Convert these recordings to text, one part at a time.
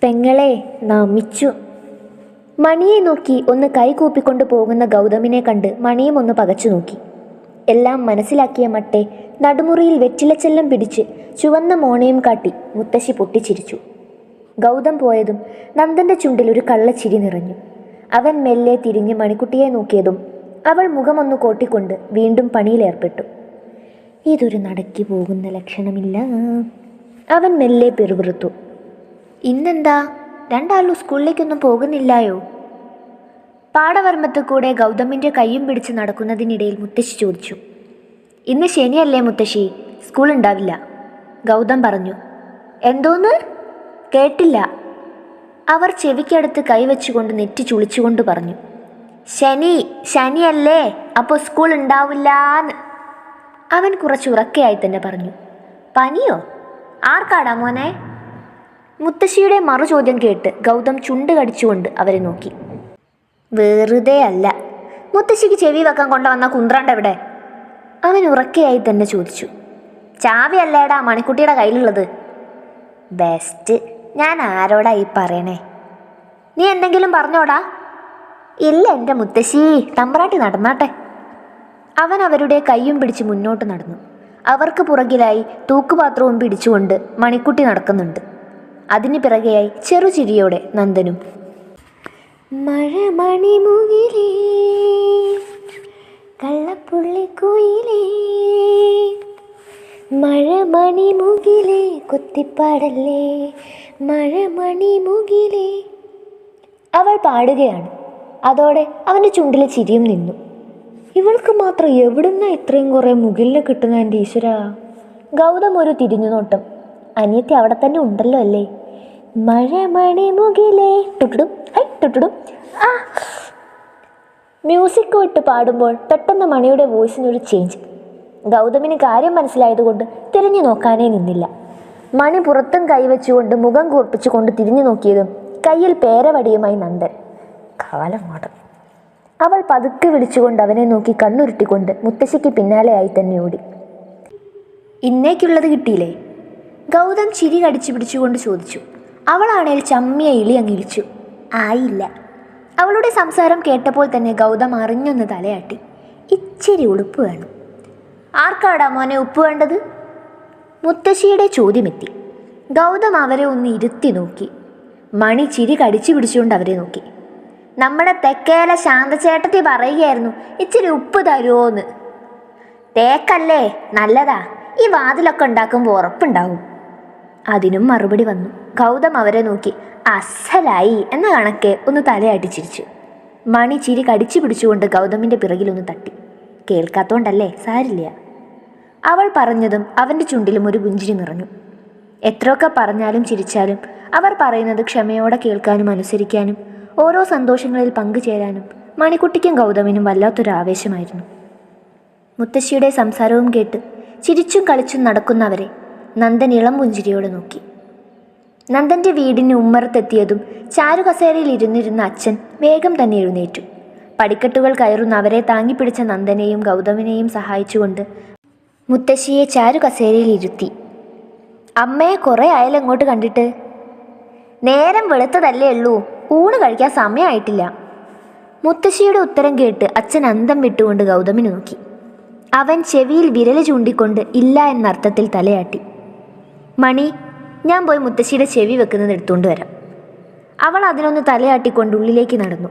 പെങ്ങളെ നമിച്ചു. മണിയെ നോക്കി ഒന്ന് കൈകൂപ്പിക്കൊണ്ട് പോകുന്ന ഗൗതമിനെ കണ്ട് മണിയും ഒന്ന് പകച്ചു നോക്കി. എല്ലാം മനസ്സിലാക്കിയ മട്ടെ നടുമുറിയിൽ വെറ്റിലച്ചെല്ലം പിടിച്ച് ചുവന്ന മോണയും കാട്ടി മുത്തശ്ശി പൊട്ടിച്ചിരിച്ചു. ഗൗതം പോയതും നന്ദൻ്റെ ചുണ്ടിൽ ഒരു കള്ളച്ചിരി നിറഞ്ഞു. അവൻ മെല്ലെ തിരിഞ്ഞ് മണിക്കുട്ടിയെ നോക്കിയതും അവൾ മുഖമൊന്നു കോട്ടിക്കൊണ്ട് വീണ്ടും പണിയിലേർപ്പെട്ടു. ഇതൊരു നടക്കി പോകുന്ന ലക്ഷണമില്ല. അവൻ മെല്ലെ പെറുപിറുത്തു. ഇന്നെന്താ രണ്ടാളും സ്കൂളിലേക്കൊന്നും പോകുന്നില്ലായോ? പാടവർമ്മത്ത് കൂടെ ഗൗതമിൻ്റെ കയ്യും പിടിച്ച് നടക്കുന്നതിനിടയിൽ മുത്തശ്ശി ചോദിച്ചു. ഇന്ന് ശനിയല്ലേ മുത്തശ്ശി, സ്കൂൾ ഉണ്ടാവില്ല. ഗൗതം പറഞ്ഞു. എന്തോന്ന്? കേട്ടില്ല. അവർ ചെവിക്കടുത്ത് കൈവച്ചുകൊണ്ട് നെറ്റി ചുളിച്ചുകൊണ്ട് പറഞ്ഞു. ശനിയല്ലേ, അപ്പോൾ സ്കൂൾ ഉണ്ടാവില്ലാന്ന്. അവൻ കുറച്ച് ഉറക്കെയായി തന്നെ പറഞ്ഞു. പനിയോ? ആർക്കാടാ മോനെ? മുത്തശ്ശിയുടെ മറുചോദ്യം കേട്ട് ഗൗതം ചുണ്ട് കടിച്ചുകൊണ്ട് അവരെ നോക്കി. വെറുതെ അല്ല. മുത്തശ്ശിക്ക് ചെവി വെക്കാൻ കൊണ്ടുവന്ന കുന്ത്രാണ്ട് എവിടെ? അവൻ ഉറക്കെയായി തന്നെ ചോദിച്ചു. ചാവി അല്ലേടാ മണിക്കുട്ടിയുടെ കയ്യിലുള്ളത്. ബെസ്റ്റ്. ഞാൻ ആരോടാ ഈ പറയണേ? നീ എന്തെങ്കിലും പറഞ്ഞോടാ? ഇല്ല എൻ്റെ മുത്തശ്ശി, തമ്പ്രാട്ടി നടന്നാട്ടെ. അവൻ അവരുടെ കയ്യും പിടിച്ച് മുന്നോട്ട് നടന്നു. അവർക്ക് പുറകിലായി തൂക്കുപാത്രവും പിടിച്ചുകൊണ്ട് മണിക്കുട്ടി നടക്കുന്നുണ്ട്. അതിന് പിറകെയായി ചെറുചിരിയോടെ നന്ദനും. മഴമണിമുകിലേ കള്ളപ്പുള്ളിക്കുയിലേ, മഴമണിമുകിലേ കൊത്തിപ്പാടല്ലേ, മഴമണിമുകിലേ. അവൾ പാടുകയാണ്. അതോടെ അവൻ്റെ ചുണ്ടിലെ ചിരിയും നിന്നു. ഇവൾക്ക് മാത്രം എവിടുന്ന ഇത്രയും കുറേ മുകിലിനെ കിട്ടുന്ന എൻ്റെ ഈശ്വര. ഗൗതം ഒരു തിരിഞ്ഞു നോട്ടം. അനിയത്തി അവിടെ തന്നെ ഉണ്ടല്ലോ അല്ലേ? മഴമണിമുകിലേ ടുട്ടുടും ഹൈ ടുട്ടുടും. ആ മ്യൂസിക് വിട്ട് പാടുമ്പോൾ പെട്ടെന്ന് മണിയുടെ വോയിസിനൊരു ചേഞ്ച്. ഗൗതമിന് കാര്യം മനസ്സിലായതുകൊണ്ട് തിരിഞ്ഞു നോക്കാനേ നിന്നില്ല. മണി പുറത്തും കൈവച്ചുകൊണ്ട് മുഖം കൂർപ്പിച്ചുകൊണ്ട് തിരിഞ്ഞു നോക്കിയതും കയ്യിൽ പേരവടിയുമായി നന്ദൻ. കാലമാടം. അവൾ പതുക്കെ വിളിച്ചുകൊണ്ട് അവനെ നോക്കി കണ്ണുരുട്ടിക്കൊണ്ട് മുത്തശ്ശിക്ക് പിന്നാലെയായി തന്നെ ഓടി. ഇന്നേക്കുള്ളത് കിട്ടിയില്ലേ? ഗൗതം ചിരി കടിച്ചു പിടിച്ചുകൊണ്ട് ചോദിച്ചു. അവളാണേൽ ചമ്മിയ ഇളി അങ്ങിളിച്ചു. ആയില്ല. അവളുടെ സംസാരം കേട്ടപ്പോൾ തന്നെ ഗൗതം അറിഞ്ഞൊന്ന് തലയാട്ടി. ഇച്ചിരി ഉളുപ്പ് വേണം. ആർക്കാടാ മോനെ ഉപ്പ് വേണ്ടത്? മുത്തശ്ശിയുടെ ചോദ്യമെത്തി. ഗൗതം അവരെ ഒന്ന് ഇരുത്തി നോക്കി. മണി ചിരി കടിച്ചു പിടിച്ചുകൊണ്ട് അവരെ നോക്കി. നമ്മുടെ തെക്കേല ശാന്തചേട്ടത്തി പറയുകയായിരുന്നു ഇച്ചിരി ഉപ്പ് തരുമോന്ന്. തേക്കല്ലേ, നല്ലതാ. ഈ വാതിലൊക്കെ ഉണ്ടാക്കുമ്പോൾ ഉറപ്പുണ്ടാവും. അതിനും മറുപടി വന്നു. ഗൗതം അവരെ നോക്കി അസലായി എന്ന കണക്കെ ഒന്ന് തലയാട്ടി ചിരിച്ചു. മണി ചിരി കടിച്ചു പിടിച്ചുകൊണ്ട് ഗൗതമിൻ്റെ പിറകിലൊന്ന് തട്ടി. കേൾക്കാത്തോണ്ടല്ലേ, സാരില്ല. അവൾ പറഞ്ഞതും അവൻ്റെ ചുണ്ടിലും ഒരു പുഞ്ചിരി നിറഞ്ഞു. എത്രയൊക്കെ പറഞ്ഞാലും ചിരിച്ചാലും അവർ പറയുന്നത് ക്ഷമയോടെ കേൾക്കാനും അനുസരിക്കാനും ഓരോ സന്തോഷങ്ങളിൽ പങ്കുചേരാനും മണിക്കുട്ടിക്കും ഗൗതമിനും വല്ലാത്തൊരു ആവേശമായിരുന്നു. മുത്തശ്ശിയുടെ സംസാരവും കേട്ട് ചിരിച്ചും കളിച്ചും നടക്കുന്നവരെ നന്ദൻ ഇളം പുഞ്ചിരിയോടെ നോക്കി. നന്ദൻ്റെ വീടിന് ഉമ്മറത്തെത്തിയതും ചാരുകസേരയിൽ ഇരുന്നിരുന്ന അച്ഛൻ വേഗം തന്നെ എഴുന്നേറ്റു. പടിക്കെട്ടുകൾ കയറുന്ന അവരെ താങ്ങിപ്പിടിച്ച നന്ദനെയും ഗൗതമിനെയും സഹായിച്ചുകൊണ്ട് മുത്തശ്ശിയെ ചാരുകസേരയിൽ ഇരുത്തി. അമ്മയെ കുറേ ആയാലും അങ്ങോട്ട് കണ്ടിട്ട്. നേരം വെളുത്തതല്ലേ ഉള്ളൂ, ഊണ് കഴിക്കാൻ സമയമായിട്ടില്ല. മുത്തശ്ശിയുടെ ഉത്തരം കേട്ട് അച്ഛൻ അന്തം വിട്ടുകൊണ്ട് ഗൗതമിനെ നോക്കി. അവൻ ചെവിയിൽ വിരൽ ചൂണ്ടിക്കൊണ്ട് ഇല്ല എന്നർത്ഥത്തിൽ തലയാട്ടി. മണി, ഞാൻ പോയി മുത്തശ്ശിയുടെ ചെവി വെക്കുന്നത് എടുത്തുകൊണ്ട് വരാം. അവൾ അതിനൊന്ന് തലയാട്ടിക്കൊണ്ട് ഉള്ളിലേക്ക് നടന്നു.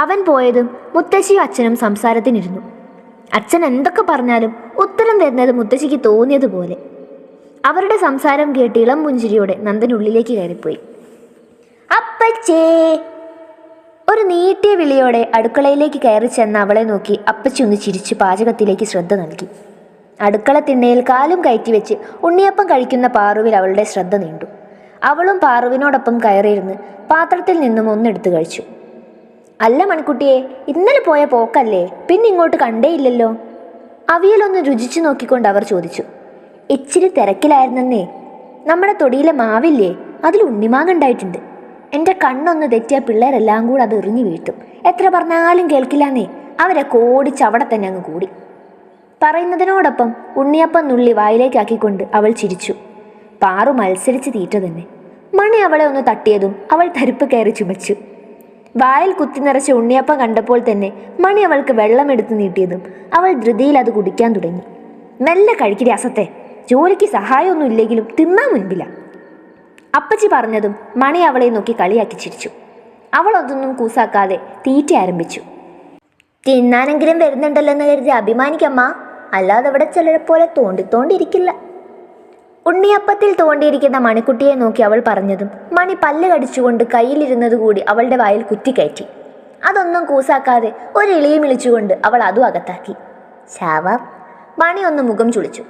അവൻ പോയതും മുത്തശ്ശിയും അച്ഛനും സംസാരത്തിനിരുന്നു. അച്ഛൻ എന്തൊക്കെ പറഞ്ഞാലും ഉത്തരം തരുന്നത് മുത്തശ്ശിക്ക് തോന്നിയതുപോലെ. അവരുടെ സംസാരം കേട്ട് ഇളം പുഞ്ചിരിയോടെ നന്ദൻ ഉള്ളിലേക്ക് കയറിപ്പോയി. അപ്പച്ചേ! ഒരു നീട്ടിയ വിളിയോടെ അടുക്കളയിലേക്ക് കയറി ചെന്ന അവളെ നോക്കി അപ്പച്ചി ഒന്ന് ചിരിച്ച് പാചകത്തിലേക്ക് ശ്രദ്ധ നൽകി. അടുക്കള തിണ്ണയിൽ കാലും കയറ്റി വെച്ച് ഉണ്ണിയപ്പം കഴിക്കുന്ന പാറുവിൽ അവളുടെ ശ്രദ്ധ നീണ്ടു. അവളും പാറുവിനോടൊപ്പം കയറിയിരുന്ന് പാത്രത്തിൽ നിന്നും ഒന്നെടുത്ത് കഴിച്ചു. അല്ല മണിക്കുട്ടിയെ, ഇന്നലെ പോയ പോക്കല്ലേ, പിന്നെ ഇങ്ങോട്ട് കണ്ടേയില്ലല്ലോ. അവിയലൊന്ന് രുചിച്ചു നോക്കിക്കൊണ്ട് അവർ ചോദിച്ചു. ഇച്ചിരി തിരക്കിലായിരുന്നേ. നമ്മുടെ തൊടിയിലെ മാവില്ലേ, അതിൽ ഉണ്ണിമാങ്ങ ഉണ്ടായിട്ടുണ്ട്. എൻ്റെ കണ്ണൊന്ന് തെറ്റിയ പിള്ളേരെല്ലാം കൂടെ അത് എറിഞ്ഞു വീഴ്ത്തും. എത്ര പറഞ്ഞാലും കേൾക്കില്ലാന്നേ. അവരെ കോടിച്ച് അവിടെ തന്നെ അങ്ങ് കൂടി. പറയുന്നതിനോടൊപ്പം ഉണ്ണിയപ്പം നുള്ളി വായിലേക്കാക്കിക്കൊണ്ട് അവൾ ചിരിച്ചു. പാറു മത്സരിച്ച് തീറ്റ തന്നെ. മണി അവളെ ഒന്ന് തട്ടിയതും അവൾ തരിപ്പ് കയറി ചുമച്ചു. വായിൽ കുത്തി നിറച്ച ഉണ്ണിയപ്പം കണ്ടപ്പോൾ തന്നെ മണി അവൾക്ക് വെള്ളമെടുത്ത് നീട്ടിയതും അവൾ ധൃതിയിൽ അത് കുടിക്കാൻ തുടങ്ങി. മെല്ലെ കഴിക്കിരി അസത്തെ, ജോലിക്ക് സഹായമൊന്നും ഇല്ലെങ്കിലും തിന്നാൻ മുൻപില്ല. അപ്പച്ചി പറഞ്ഞതും മണി അവളെ നോക്കി കളിയാക്കി ചിരിച്ചു. അവൾ അതൊന്നും കൂസാക്കാതെ തീറ്റ ആരംഭിച്ചു. തിന്നാനെങ്കിലും വരുന്നുണ്ടല്ലെന്ന് കരുതി അഭിമാനിക്കമ്മ, അല്ലാതെ ഇവിടെ ചിലരെ പോലെ തോണ്ടിരിക്കില്ല. ഉണ്ണിയപ്പത്തിൽ തോണ്ടിയിരിക്കുന്ന മണിക്കുട്ടിയെ നോക്കി അവൾ പറഞ്ഞതും മണി പല്ല് കടിച്ചുകൊണ്ട് കയ്യിലിരുന്നത് കൂടി അവളുടെ വായിൽ കുത്തിക്കയറ്റി. അതൊന്നും കൂസാക്കാതെ ഒരു ഇളിയും ഇളിച്ചുകൊണ്ട് അവൾ അതും അകത്താക്കി. ശാവാം. മണി ഒന്ന് മുഖം ചുളിച്ചു.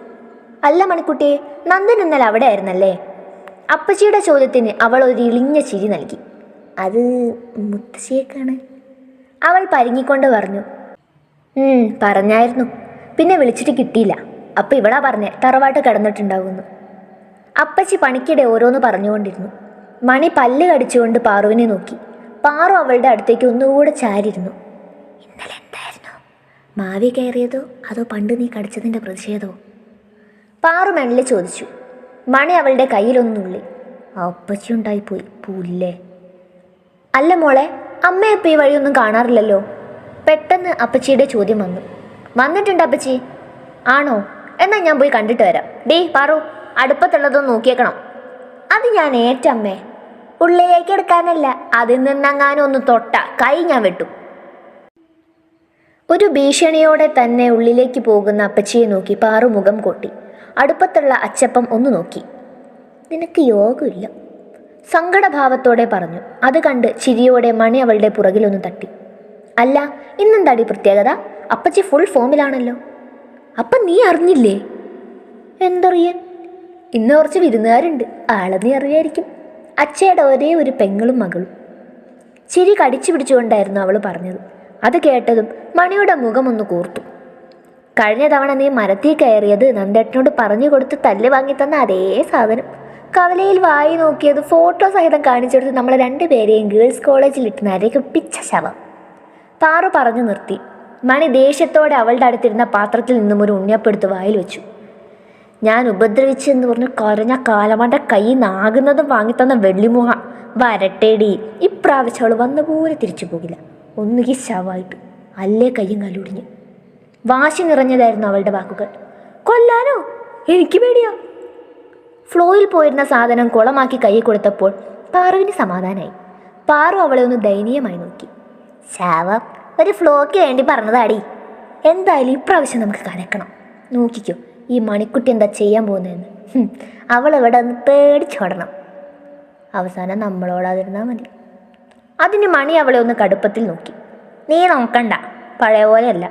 അല്ല മണിക്കുട്ടിയെ, നന്ദൻ ഇന്നലെ അവിടെ ആയിരുന്നല്ലേ? അപ്പച്ചിയുടെ ചോദ്യത്തിന് അവൾ ഒരു ഇളിഞ്ഞ ചിരി നൽകി. അത് മുത്തശ്ശിയേക്കാണ്, അവൾ പരിങ്ങിക്കൊണ്ട് പറഞ്ഞു. പറഞ്ഞായിരുന്നു, പിന്നെ വിളിച്ചിട്ട് കിട്ടിയില്ല. അപ്പം ഇവളാ പറഞ്ഞേ തറവാട്ട് കിടന്നിട്ടുണ്ടാവുന്നു. അപ്പച്ചി പണിക്കിടെ ഓരോന്ന് പറഞ്ഞുകൊണ്ടിരുന്നു. മണി പല്ല് കടിച്ചുകൊണ്ട് പാറുവിനെ നോക്കി. പാറു അവളുടെ അടുത്തേക്ക് ഒന്നുകൂടെ ചാരിയിരുന്നു. ഇന്നലെ എന്തായിരുന്നു? മാവി കയറിയതോ അതോ പണ്ട് നീ കടിച്ചതിൻ്റെ പ്രതിഷേധമോ? പാറു മെല്ലെ ചോദിച്ചു. മണി അവളുടെ കയ്യിലൊന്നുള്ളി. അപ്പച്ചി ഉണ്ടായിപ്പോയി പുല്ലേ. അല്ല മോളെ, അമ്മയപ്പം ഈ വഴിയൊന്നും കാണാറില്ലല്ലോ. പെട്ടെന്ന് അപ്പച്ചിയുടെ ചോദ്യം വന്നു. വന്നിട്ടുണ്ട് അപ്പച്ചി. ആണോ? എന്നാൽ ഞാൻ പോയി കണ്ടിട്ട് വരാം. ഡേ പാറു, അടുപ്പത്തുള്ളതൊന്ന് നോക്കിയേക്കണം. അത് ഞാൻ ഏറ്റമ്മേ. ഉള്ളിലേക്ക് എടുക്കാനല്ല, അതിൽ നിന്നങ്ങാനും ഒന്ന് തൊട്ട കൈ ഞാൻ വെട്ടും. ഒരു ഭീഷണിയോടെ തന്നെ ഉള്ളിലേക്ക് പോകുന്ന അപ്പച്ചിയെ നോക്കി പാറു മുഖം കൊട്ടി. അടുപ്പത്തുള്ള അച്ചപ്പം ഒന്ന് നോക്കി. നിനക്ക് യോഗമില്ല, സങ്കടഭാവത്തോടെ പറഞ്ഞു. അത് കണ്ട് ചിരിയോടെ മണി അവളുടെ പുറകിലൊന്ന് തട്ടി. അല്ല, ഇന്നെന്താടി പ്രത്യേകത? അപ്പച്ചി ഫുൾ ഫോമിലാണല്ലോ. അപ്പം നീ അറിഞ്ഞില്ലേ? എന്തറിയാൻ? ഇന്ന് കുറച്ച് വിരുന്നുകാരുണ്ട്, ആളെ നീ അറിയായിരിക്കും. അച്ഛയുടെ ഒരേ ഒരു പെങ്ങളും മകളും. ചിരി കടിച്ചു പിടിച്ചുകൊണ്ടായിരുന്നു അവൾ പറഞ്ഞത്. അത് കേട്ടതും മണിയുടെ മുഖം ഒന്ന് കൂർത്തു. കഴിഞ്ഞ തവണ നീ മരത്തിൽ കയറിയത് നന്ദേട്ടനോട് പറഞ്ഞു കൊടുത്ത് തല്ല് വാങ്ങിത്തന്ന അതേ സാധനം. കവലയിൽ വായി നോക്കിയത് ഫോട്ടോ സഹിതം കാണിച്ചെടുത്ത് നമ്മളെ രണ്ടുപേരെയും ഗേൾസ് കോളേജിൽ ഇട്ട് നരകിപ്പിച്ച ശവം. പാറു പറഞ്ഞു നിർത്തി. മണി ദേഷ്യത്തോടെ അവളുടെ അടുത്തിരുന്ന പാത്രത്തിൽ നിന്നും ഒരു ഉണ്ണിയപ്പെടുത്ത് വായിൽ വെച്ചു. ഞാൻ ഉപദ്രവിച്ചെന്ന് പറഞ്ഞ് കുറഞ്ഞ കാലമാൻ്റെ കൈ നാകുന്നതും വാങ്ങിത്തന്ന വെള്ളിമുഖ വരട്ടേടി. ഇപ്രാവശ്യം അവൾ വന്ന പോലെ തിരിച്ചു പോകില്ല. ഒന്നുകിൽ ശവമായിട്ട്, അല്ലേ കയ്യും കല്ലൊടിഞ്ഞ്. വാശി നിറഞ്ഞതായിരുന്നു അവളുടെ വാക്കുകൾ. കൊല്ലാനോ? എനിക്ക് പേടിയോ? ഫ്ലോയിൽ പോയിരുന്ന സാധനം കുളമാക്കി കൈ കൊടുത്തപ്പോൾ പാറുവിന് സമാധാനമായി. പാറു അവളെ ഒന്ന് ദയനീയമായി നോക്കി. ശാവം, ഒരു ഫ്ലോയ്ക്ക് വേണ്ടി പറഞ്ഞതാടി. എന്തായാലും ഇപ്രാവശ്യം നമുക്ക് കലക്കണം. നോക്കിക്കോ ഈ മണിക്കുട്ടി എന്താ ചെയ്യാൻ പോകുന്നതെന്ന്. അവൾ ഇവിടെ ഒന്ന് പേടിച്ചോടണം. അവസാനം നമ്മളോടാതിരുന്നാൽ മതി. അതിന് മണി അവളെ ഒന്ന് കടുപ്പത്തിൽ നോക്കി. നീ നോക്കണ്ട, പഴയ പോലെയല്ല.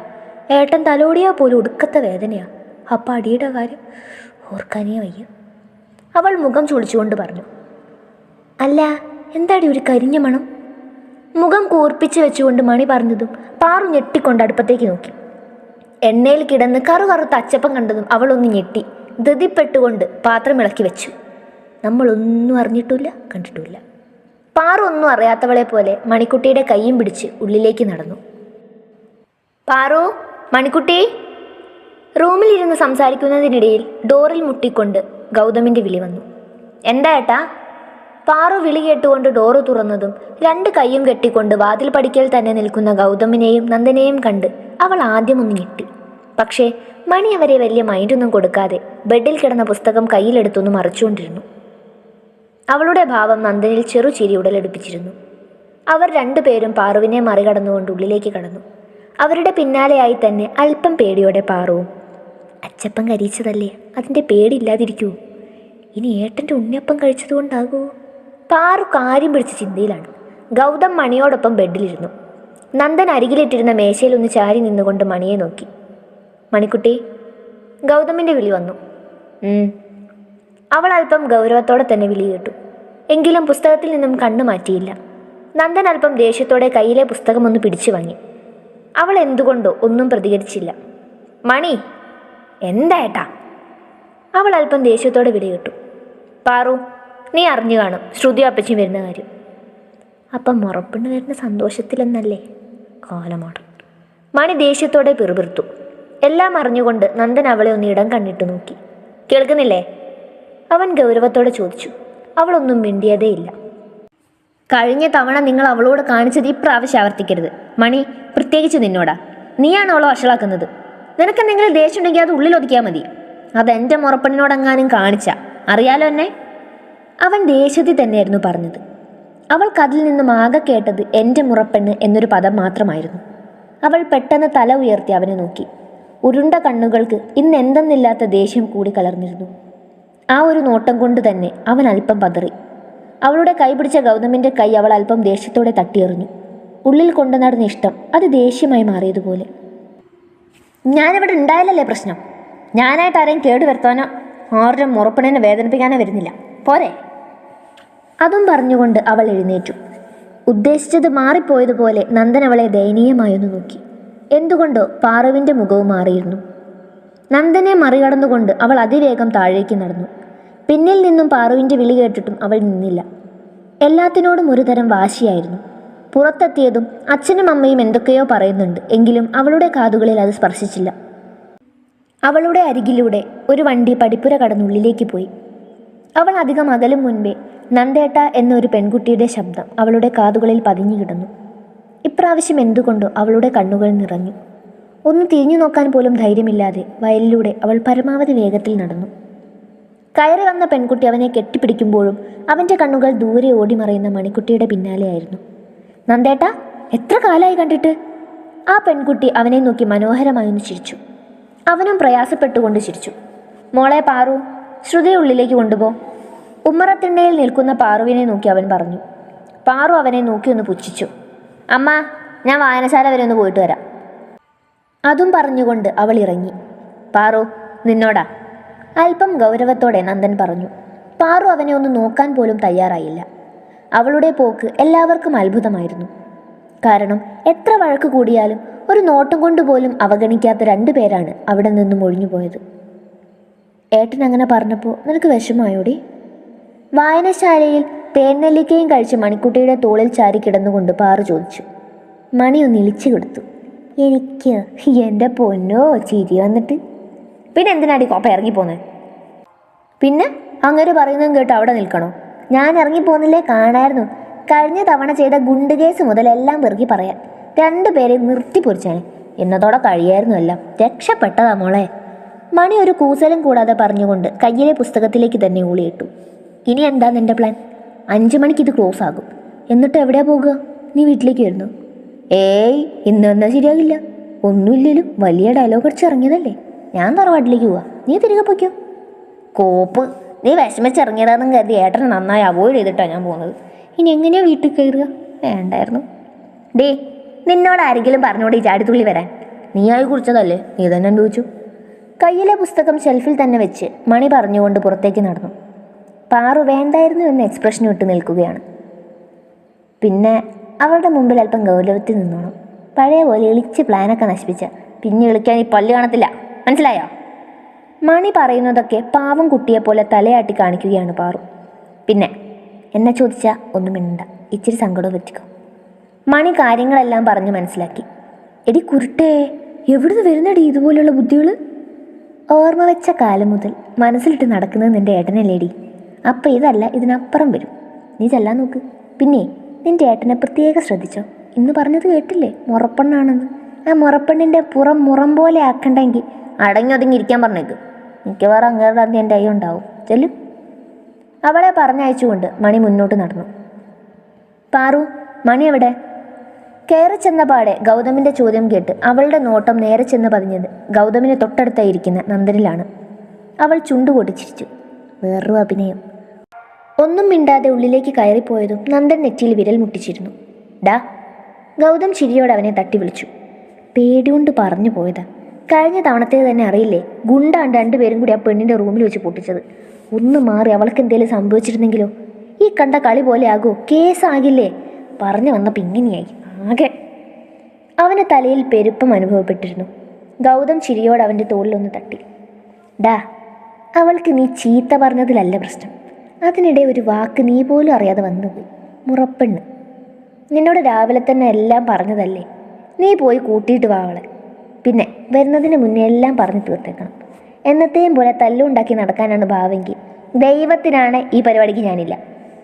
ഏട്ടൻ തലോടിയാൽ പോലും ഒടുക്കത്തെ വേദനയാ. അപ്പം അടിയുടെ കാര്യം ഓർക്കാനേ വയ്യ. അവൾ മുഖം ചുളിച്ചുകൊണ്ട് പറഞ്ഞു. അല്ല, എന്താടി ഒരു കരിഞ്ഞ മണം? മുഖം കൂർപ്പിച്ച് വെച്ചുകൊണ്ട് മണി പറഞ്ഞതും പാറു ഞെട്ടിക്കൊണ്ട് അടുപ്പത്തേക്ക് നോക്കി. എണ്ണയിൽ കിടന്ന് കറുകറുത്ത അച്ചപ്പം കണ്ടതും അവളൊന്ന് ഞെട്ടി ധൃതിപ്പെട്ടുകൊണ്ട് പാത്രം ഇളക്കി വെച്ചു. നമ്മളൊന്നും അറിഞ്ഞിട്ടില്ല, കണ്ടിട്ടില്ല. പാറു ഒന്നും അറിയാത്തവളെ പോലെ മണിക്കുട്ടിയുടെ കൈയും പിടിച്ച് ഉള്ളിലേക്ക് നടന്നു. പാറു, മണിക്കുട്ടി. റൂമിലിരുന്ന് സംസാരിക്കുന്നതിനിടയിൽ ഡോറിൽ മുട്ടിക്കൊണ്ട് ഗൗതമിൻ്റെ വിളി വന്നു. എന്താ ഏട്ടാ? പാറു വിളി കേട്ടുകൊണ്ട് ഡോറ് തുറന്നതും രണ്ട് കൈയും കെട്ടിക്കൊണ്ട് വാതിൽ പടിക്കൽ തന്നെ നിൽക്കുന്ന ഗൗതമിനെയും നന്ദനെയും കണ്ട് അവൾ ആദ്യം ഒന്ന് ഞെട്ടി. പക്ഷേ മണി അവരെ വലിയ മൈൻഡൊന്നും കൊടുക്കാതെ ബെഡിൽ കിടന്ന പുസ്തകം കയ്യിലെടുത്തൊന്ന് മറിച്ചുകൊണ്ടിരുന്നു. അവളുടെ ഭാവം നന്ദനിൽ ചെറുചിരി ഉടലെടുപ്പിച്ചിരുന്നു. അവർ രണ്ടുപേരും പാറുവിനെ മറികടന്നുകൊണ്ട് ഉള്ളിലേക്ക് കടന്നു. അവരുടെ പിന്നാലെയായി തന്നെ അല്പം പേടിയോടെ പാറുവും. അച്ചപ്പം കരിച്ചതല്ലേ, അതിൻ്റെ പേടിയില്ലാതിരിക്കുമോ? ഇനി ഏട്ടൻ്റെ ഉണ്ണിയപ്പം കഴിച്ചതുകൊണ്ടാകുമോ? പാറു കാര്യം പിടിച്ച ചിന്തയിലാണ്. ഗൗതം മണിയോടൊപ്പം ബെഡിലിരുന്നു. നന്ദൻ അരികിലിട്ടിരുന്ന മേശയിലൊന്ന് ചാരി നിന്നുകൊണ്ട് മണിയെ നോക്കി. മണിക്കുട്ടി. ഗൗതമിൻ്റെ വിളി വന്നു. അവൾ അല്പം ഗൗരവത്തോടെ തന്നെ വിളി കേട്ടു. എങ്കിലും പുസ്തകത്തിൽ നിന്നും കണ്ണു മാറ്റിയില്ല. നന്ദൻ അല്പം ദേഷ്യത്തോടെ കയ്യിലെ പുസ്തകം ഒന്ന് പിടിച്ചു വാങ്ങി. അവൾ എന്തുകൊണ്ടോ ഒന്നും പ്രതികരിച്ചില്ല. മണി. എന്താ ഏട്ടാ? അവൾ അല്പം ദേഷ്യത്തോടെ വിളി കേട്ടു. പാറു, നീ അറിഞ്ഞു കാണും ശ്രുതി അപ്പച്ചി വരുന്ന കാര്യം. അപ്പം മുറപ്പെണ്ണ് വരുന്ന സന്തോഷത്തിലെന്നല്ലേ? കാലമാണ്. മണി ദേഷ്യത്തോടെ പിറുപിറുത്തു. എല്ലാം അറിഞ്ഞുകൊണ്ട് നന്ദൻ അവളെ ഒന്ന് ഇടം കണ്ണിട്ട് നോക്കി. കേൾക്കുന്നില്ലേ? അവൻ ഗൗരവത്തോടെ ചോദിച്ചു. അവളൊന്നും മിണ്ടിയതേയില്ല. കഴിഞ്ഞ തവണ നിങ്ങൾ അവളോട് കാണിച്ചത് ഇപ്രാവശ്യം ആവർത്തിക്കരുത്. മണി, പ്രത്യേകിച്ച് നിന്നോടാ. നീയാണ് അവളെ വഷളാക്കുന്നത്. നിനക്കെന്തെങ്കിലും ദേഷ്യം ഉണ്ടെങ്കിൽ അത് ഉള്ളിലൊതുക്കിയാൽ മതി. അതെൻ്റെ മുറപ്പെണ്ണിനോടെങ്ങാനും കാണിച്ച അറിയാലോ എന്നെ. അവൻ ദേഷ്യത്തിൽ തന്നെയായിരുന്നു പറഞ്ഞത്. അവൾക്ക് അതിൽ നിന്നും ആകെ കേട്ടത് എൻ്റെ മുറപ്പെണ്ണ് എന്നൊരു പദം മാത്രമായിരുന്നു. അവൾ പെട്ടെന്ന് തല ഉയർത്തി അവനെ നോക്കി. ഉരുണ്ട കണ്ണുകൾക്ക് ഇന്ന് എന്തെന്നില്ലാത്ത ദേഷ്യം കൂടി കലർന്നിരുന്നു. ആ ഒരു നോട്ടം കൊണ്ട് തന്നെ അവൻ അല്പം പതറി. അവളുടെ കൈ പിടിച്ച ഗൗതമിൻ്റെ കൈ അവൾ അല്പം ദേഷ്യത്തോടെ തട്ടിയെറിഞ്ഞു. ഉള്ളിൽ കൊണ്ടു നടന്ന ഇഷ്ടം അത് ദേഷ്യമായി മാറിയതുപോലെ. ഞാനിവിടെ ഉണ്ടായാലല്ലേ പ്രശ്നം. ഞാനായിട്ട് ആരെയും കേടുവരുത്താനോ ആരുടെ മുറപ്പെണ്ണിനെ വേദനിപ്പിക്കാനോ വരുന്നില്ല, പോരെ? അതും പറഞ്ഞുകൊണ്ട് അവൾ എഴുന്നേറ്റു. ഉദ്ദേശിച്ചത് മാറിപ്പോയതുപോലെ നന്ദൻ അവളെ ദയനീയമായൊന്നു നോക്കി. എന്തുകൊണ്ടോ പാറുവിൻ്റെ മുഖവും മാറിയിരുന്നു. നന്ദനെ മറികടന്നുകൊണ്ട് അവൾ അതിവേഗം താഴേക്ക് നടന്നു. പിന്നിൽ നിന്നും പാറുവിൻ്റെ വിളി കേട്ടിട്ടും അവൾ നിന്നില്ല. എല്ലാത്തിനോടും ഒരുതരം വാശിയായിരുന്നു. പുറത്തെത്തിയതും അച്ഛനും അമ്മയും എന്തൊക്കെയോ പറയുന്നുണ്ട്, എങ്കിലും അവളുടെ കാതുകളിൽ അത് സ്പർശിച്ചില്ല. അവളുടെ അരികിലൂടെ ഒരു വണ്ടി പടിപ്പുര കടന്നുള്ളിലേക്ക് പോയി. അവൾ അധികം അകലും മുൻപേ നന്ദേട്ട എന്നൊരു പെൺകുട്ടിയുടെ ശബ്ദം അവളുടെ കാതുകളിൽ പതിഞ്ഞു കിടന്നു. ഇപ്രാവശ്യം എന്തുകൊണ്ടോ അവളുടെ കണ്ണുകൾ നിറഞ്ഞു. ഒന്ന് തിരിഞ്ഞു നോക്കാൻ പോലും ധൈര്യമില്ലാതെ വയലിലൂടെ അവൾ പരമാവധി വേഗത്തിൽ നടന്നു. കയറി വന്ന പെൺകുട്ടി അവനെ കെട്ടിപ്പിടിക്കുമ്പോഴും അവൻ്റെ കണ്ണുകൾ ദൂരെ ഓടിമറയുന്ന മണിക്കുട്ടിയുടെ പിന്നാലെയായിരുന്നു. നന്ദേട്ട, എത്ര കാലമായി കണ്ടിട്ട്? ആ പെൺകുട്ടി അവനെ നോക്കി മനോഹരമായൊന്ന് ചിരിച്ചു. അവനും പ്രയാസപ്പെട്ടുകൊണ്ട് ചിരിച്ചു. മോളെ പാറു, ശ്രുതിയെ ഉള്ളിലേക്ക് കൊണ്ടുപോ. ഉമ്മറത്തിണ്ണയിൽ നിൽക്കുന്ന പാറുവിനെ നോക്കി അവൻ പറഞ്ഞു. പാറു അവനെ നോക്കി ഒന്ന് പുച്ഛിച്ചു. അമ്മ, ഞാൻ വായനശാല വരെ ഒന്ന് പോയിട്ട് വരാം. അതും പറഞ്ഞുകൊണ്ട് അവൾ ഇറങ്ങി. പാറു, നിന്നോടാ, അല്പം ഗൗരവത്തോടെ നന്ദൻ പറഞ്ഞു. പാറു അവനെ ഒന്ന് നോക്കാൻ പോലും തയ്യാറായില്ല. അവളുടെ പോക്ക് എല്ലാവർക്കും അത്ഭുതമായിരുന്നു. കാരണം എത്ര വഴക്ക് കൂടിയാലും ഒരു നോട്ടം കൊണ്ടുപോലും അവഗണിക്കാത്ത 2 പേരാണ് അവിടെ നിന്നും ഒഴിഞ്ഞുപോയത്. ഏട്ടൻ അങ്ങനെ പറഞ്ഞപ്പോൾ നിനക്ക് വിഷമമായോടി? വായനശാലയിൽ തേൻനെല്ലിക്കയും കഴിച്ച് മണിക്കുട്ടിയുടെ തോളിൽ ചാരി കിടന്നുകൊണ്ട് പാറു ചോദിച്ചു. മണി ഒന്ന് ഇളിച്ചു കൊടുത്തു. എനിക്ക് എൻ്റെ പൊന്നോ, ചിരി വന്നിട്ട്. പിന്നെ എന്തിനാടി കോപ്പ ഇറങ്ങിപ്പോന്നത്? പിന്നെ അങ്ങനെ പറയുന്നതും കേട്ട് അവിടെ നിൽക്കണോ? ഞാൻ ഇറങ്ങിപ്പോന്നില്ലേ, കാണായിരുന്നു. കഴിഞ്ഞ തവണ ചെയ്ത ഗുണ്ട് കേസ് മുതലെല്ലാം പെറുക്കി പറയാൻ 2 പേരെ നിർത്തി പൊരിച്ചാണ്. എന്നതോടെ കഴിയായിരുന്നു എല്ലാം. രക്ഷപ്പെട്ടതാ മോളെ. മണി ഒരു കൂസലും കൂടാതെ പറഞ്ഞുകൊണ്ട് കയ്യിലെ പുസ്തകത്തിലേക്ക് തന്നെ ഊളിയിട്ടു. ഇനി എന്താ നിൻ്റെ പ്ലാൻ? 5 മണിക്ക് ഇത് ക്ലോസ് ആകും. എന്നിട്ട് എവിടെയാ പോകുക? നീ വീട്ടിലേക്ക് വരുന്നു? ഏയ്, ഇന്ന് വന്നാൽ ശരിയാകില്ല. ഒന്നുമില്ലേലും വലിയ ഡയലോഗ് അടിച്ച് ഇറങ്ങിയതല്ലേ. ഞാൻ തറവാട്ടിലേക്ക് പോവാ, നീ തിരികെ പൊയ്ക്കോ. കോപ്പ്, നീ വിഷമിച്ചിറങ്ങിയതാണെന്ന് കരുതി ഏട്ടനെ നന്നായി അവോയ്ഡ് ചെയ്തിട്ടാണ് ഞാൻ പോകുന്നത്. ഇനി എങ്ങനെയാ വീട്ടിൽ കയറുക? വേണ്ടായിരുന്നു. ഡേ, നിന്നോട് ആരെങ്കിലും പറഞ്ഞോട് ഈ ചാടിത്തുള്ളി വരാൻ? നീയായി കുറിച്ചതല്ലേ, നീ തന്നെ ചോദിച്ചു. കയ്യിലെ പുസ്തകം ഷെൽഫിൽ തന്നെ വെച്ച് മണി പറഞ്ഞുകൊണ്ട് പുറത്തേക്ക് നടന്നു. പാറു വേണ്ടായിരുന്നു എന്ന എക്സ്പ്രഷൻ ഇട്ട് നിൽക്കുകയാണ്. പിന്നെ അവരുടെ മുമ്പിൽ അല്പം ഗൗരവത്തിൽ നിന്നോണം. പഴയ പോലെ ഇളിച്ച് പ്ലാനൊക്കെ നശിപ്പിച്ച പിന്നെ ഇളിക്കാൻ ഈ പല്ല് കാണത്തില്ല, മനസ്സിലായോ? മണി പറയുന്നതൊക്കെ പാവം കുട്ടിയെപ്പോലെ തലയാട്ടി കാണിക്കുകയാണ് പാറു. പിന്നെ എന്നെ ചോദിച്ചാൽ ഒന്നും മിണ്ട, ഇച്ചിരി സങ്കടം പറ്റിക്കോ. മണി കാര്യങ്ങളെല്ലാം പറഞ്ഞ് മനസ്സിലാക്കി. എടി കുരുട്ടേ, എവിടുന്ന് വരുന്നടി ഇതുപോലെയുള്ള ബുദ്ധികൾ? ഓർമ്മ വെച്ച കാലം മുതൽ മനസ്സിലിട്ട് നടക്കുന്നത് നിൻ്റെ ഏട്ടനല്ലേടി. അപ്പം ഇതല്ല, ഇതിനപ്പുറം വരും. നീ ചെല്ലാൻ നോക്ക്. പിന്നെ നിൻ്റെ ഏട്ടനെ പ്രത്യേകം ശ്രദ്ധിച്ചോ. ഇന്ന് പറഞ്ഞത് കേട്ടില്ലേ, മുറപ്പെണ്ണാണെന്ന്. ആ മുറപ്പെണ്ണിൻ്റെ പുറം മുറം പോലെ ആക്കണ്ടെങ്കിൽ അടങ്ങി ഒതുങ്ങിയിരിക്കാൻ പറഞ്ഞേക്ക്. മിക്കവാറും അങ്ങേരുടെ അന്ന് എൻ്റെ കൈ ഉണ്ടാവും. ചെല്ലും. അവളെ പറഞ്ഞയച്ചുകൊണ്ട് മണി മുന്നോട്ട് നടന്നു. പാറു, മണി എവിടെ? കയറി ചെന്നപാടെ ഗൗതമിൻ്റെ ചോദ്യം കേട്ട് അവളുടെ നോട്ടം നേരെ ചെന്ന് പതിഞ്ഞത് ഗൗതമിന് തൊട്ടടുത്തായിരിക്കുന്ന നന്ദനിലാണ്. അവൾ ചുണ്ടുകൊട്ടിച്ചിരിച്ചു. വേറൊരു അഭിനയം. ഒന്നും മിണ്ടാതെ ഉള്ളിലേക്ക് കയറിപ്പോയതും നന്ദൻ നെറ്റിയിൽ വിരൽ മുട്ടിച്ചിരുന്നു. ഡാ, ഗൗതം ചിരിയോടെ അവനെ തട്ടി വിളിച്ചു. പേടികൊണ്ട് പറഞ്ഞു പോയതാ. കഴിഞ്ഞ തവണത്തേത് തന്നെ അറിയില്ലേ, ഗുണ്ടാണ്ട് 2 പേരും കൂടി ആ പെണ്ണിൻ്റെ റൂമിൽ വെച്ച് പൊട്ടിച്ചത്. ഒന്ന് മാറി അവൾക്ക് എന്തെങ്കിലും സംഭവിച്ചിരുന്നെങ്കിലോ? ഈ കണ്ട കളി പോലെ ആകോ? കേസാകില്ലേ? പറഞ്ഞു വന്നപ്പോൾ ഇങ്ങനെയായി ആകെ. അവൻ്റെ തലയിൽ പെരുപ്പം അനുഭവപ്പെട്ടിരുന്നു. ഗൗതം ചിരിയോട് അവൻ്റെ തോളിലൊന്ന് തട്ടി. ഡാ, അവൾക്ക് നീ ചീത്ത പറഞ്ഞതിലല്ല പ്രശ്നം. അതിനിടെ ഒരു വാക്ക് നീ പോലും അറിയാതെ വന്നുപോയി. മുറപ്പെണ്ണ്. നിന്നോട് രാവിലെ തന്നെ എല്ലാം പറഞ്ഞതല്ലേ. നീ പോയി കൂട്ടിയിട്ട് വാ അവളെ. പിന്നെ വരുന്നതിന് മുന്നേ എല്ലാം പറഞ്ഞു തീർത്തേക്കണം. എന്നത്തെയും പോലെ തല്ലുണ്ടാക്കി നടക്കാനാണ് ഭാവെങ്കിൽ ദൈവത്തിനാണ് ഈ പരിപാടിക്ക് ഞാനില്ല.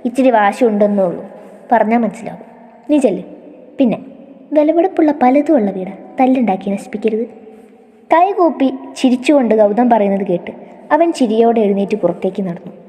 ഇച്ചിരി വാശി ഉണ്ടെന്നുള്ളൂ. പറഞ്ഞാൽ മനസ്സിലാവും. നീ ചെല്ല്. പിന്നെ വിലപിടിപ്പുള്ള പലതുമുള്ള വീട് തല്ലുണ്ടാക്കി നശിപ്പിക്കരുത്. കൈകൂപ്പി ചിരിച്ചുകൊണ്ട് ഗൗതം പറയുന്നത് കേട്ട് അവൻ ചിരിയോടെ എഴുന്നേറ്റ് പുറത്തേക്ക് നടന്നു.